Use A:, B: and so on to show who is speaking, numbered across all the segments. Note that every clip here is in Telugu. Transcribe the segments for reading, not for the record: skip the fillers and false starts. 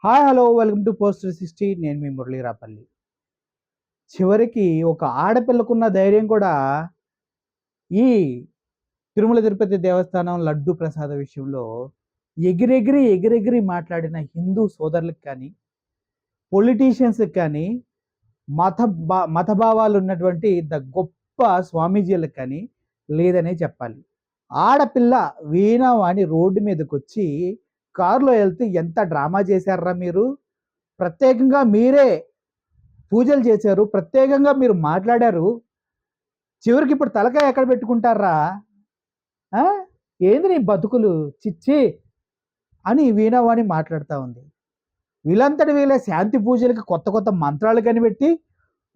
A: Hi hello welcome to post 360. నేను మీ మురళీ రాపల్లి. చివరికి ఒక ఆడపిల్లకున్న ధైర్యం కూడా ఈ తిరుమల తిరుపతి దేవస్థానం లడ్డు ప్రసాద విషయంలో ఎగిరెగిరి మాట్లాడిన హిందూ సోదరులకు కానీ, పొలిటీషియన్స్కి కానీ, మతభావాలు ఉన్నటువంటి గొప్ప స్వామీజీలకు కానీ లేదనే చెప్పాలి. ఆడపిల్ల వీణావాణి రోడ్డు మీదకి వచ్చి కారులో వెళ్తే ఎంత డ్రామా చేశారా మీరు. ప్రత్యేకంగా మీరే పూజలు చేశారు, ప్రత్యేకంగా మీరు మాట్లాడారు. చివరికి ఇప్పుడు తలకాయ ఎక్కడ పెట్టుకుంటారా? ఏంది నీ బతుకులు చిచ్చి అని వీణావాణి మాట్లాడుతూ ఉంది. వీళ్ళంతటి వీళ్ళే శాంతి పూజలకి కొత్త కొత్త మంత్రాలు కనిపెట్టి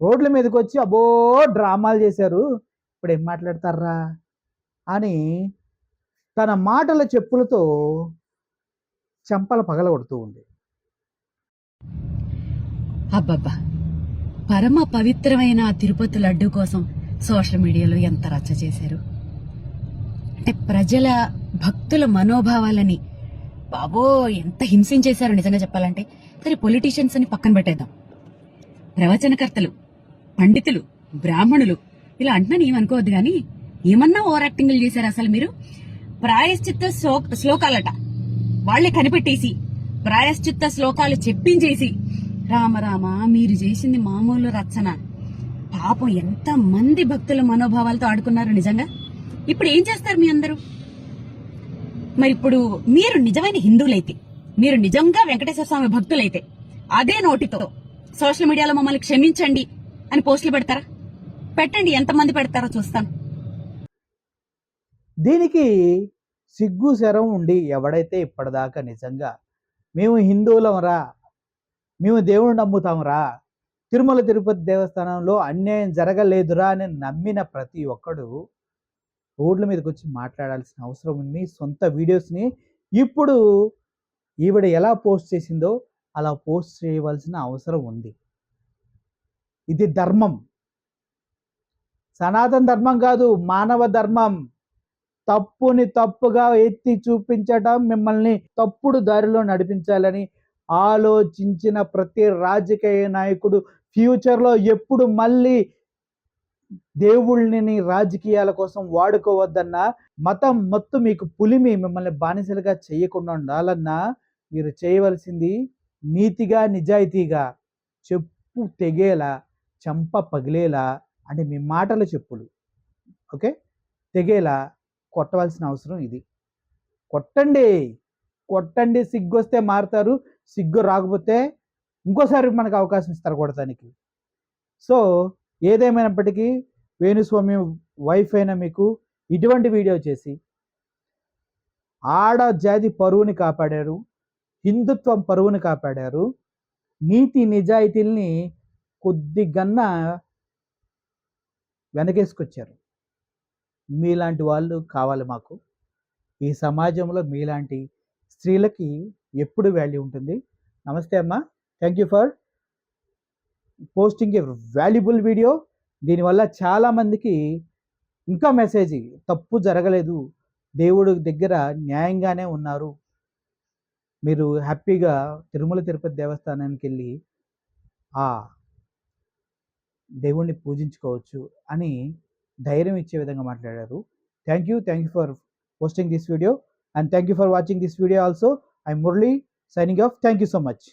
A: రోడ్ల మీదకి వచ్చి అబ్బో డ్రామాలు చేశారు, ఇప్పుడు ఏం మాట్లాడతారా అని తన మాటల చెప్పులతో చెంపల పగలగొడుతూ ఉంది.
B: అబ్బబ్బా, పరమ పవిత్రమైన తిరుపతి లడ్డు కోసం సోషల్ మీడియాలో ఎంత రచ్చ చేశారు. అంటే ప్రజల భక్తుల మనోభావాలని బాబో ఎంత హింసించేశారు నిజంగా చెప్పాలంటే. సరే, పొలిటీషియన్స్ అని పక్కన పెట్టేద్దాం. ప్రవచనకర్తలు, పండితులు, బ్రాహ్మణులు ఇలా అంటున్నాను ఏమనుకోవద్దు కానీ ఏమన్నా ఓవర్ యాక్టింగ్లు చేశారు. అసలు మీరు ప్రాయశ్చిత్త శ్లోకాలట వాళ్లే కనిపెట్టేసి ప్రాయశ్చిత్త శ్లోకాలు చెప్పించేసి రామ మీరు చేసింది మామూలు రచన. పాపం ఎంత మంది భక్తుల మనోభావాలతో ఆడుకున్నారు నిజంగా. ఇప్పుడు ఏం చేస్తారు మీ అందరూ? మరి ఇప్పుడు మీరు నిజమైన హిందువులైతే, మీరు నిజంగా వెంకటేశ్వర స్వామి భక్తులైతే అదే నోటితో సోషల్ మీడియాలో మమ్మల్ని క్షమించండి అని పోస్టులు పెడతారా? పెట్టండి, ఎంతమంది పెడతారో చూస్తాను.
A: దీనికి సిగ్గు శరం ఉండి ఎవడైతే ఇప్పటిదాకా నిజంగా మేము హిందువులమరా, మేము దేవుడిని నమ్ముతాంరా, తిరుమల తిరుపతి దేవస్థానంలో అన్యాయం జరగలేదురా అని నమ్మిన ప్రతి ఒక్కడు రోడ్ల మీదకి వచ్చి మాట్లాడాల్సిన అవసరం ఉంది. సొంత వీడియోస్ని ఇప్పుడు ఈవిడ ఎలా పోస్ట్ చేసిందో అలా పోస్ట్ చేయవలసిన అవసరం ఉంది. ఇది ధర్మం, సనాతన ధర్మం కాదు, మానవ ధర్మం. తప్పుని తప్పుగా ఎత్తి చూపించడం, మిమ్మల్ని తప్పుడు దారిలో నడిపించాలని ఆలోచించిన ప్రతి రాజకీయ నాయకుడు ఫ్యూచర్లో ఎప్పుడు మళ్ళీ దేవుళ్ళని రాజకీయాల కోసం వాడుకోవద్దన్నా, మతం మొత్తం మీకు పులిమి మిమ్మల్ని బానిసలుగా చేయకుండా ఉండాలన్నా మీరు చేయవలసింది నీతిగా నిజాయితీగా చెప్పు తెగేలా, చంప పగిలేలా, అంటే మీ మాటల చెప్పులు ఓకే తెగేలా కొట్టవలసిన అవసరం ఇది. కొట్టండి కొట్టండి, సిగ్గు వస్తే మారుతారు, సిగ్గు రాకపోతే ఇంకోసారి మనకు అవకాశం ఇస్తారు కొడటానికి. సో ఏదేమైనప్పటికీ వేణుస్వామి వైఫ్ అయిన మీకు ఇటువంటి వీడియో చేసి ఆడ జాతి పరువుని కాపాడారు, హిందుత్వం పరువుని కాపాడారు, నీతి నిజాయితీల్ని కొద్దిగన్నా వెనకేసుకొచ్చారు. మీలాంటి వాళ్ళు కావాలి మాకు. ఈ సమాజంలో మీలాంటి స్త్రీలకి ఎప్పుడు వాల్యూ ఉంటుంది. నమస్తే అమ్మా, thank you for posting A valuable video. దీనివల్ల చాలామందికి ఇంకా మెసేజ్, తప్పు జరగలేదు, దేవుడి దగ్గర న్యాయంగానే ఉన్నారు, మీరు హ్యాపీగా తిరుమల తిరుపతి దేవస్థానానికి వెళ్ళి ఆ దేవుణ్ణి పూజించుకోవచ్చు అని ధైర్యం ఇచ్చే విధంగా మాట్లాడారు. Thank you for posting this video and thank you for watching this video also. I'm Murli signing off. Thank you so much.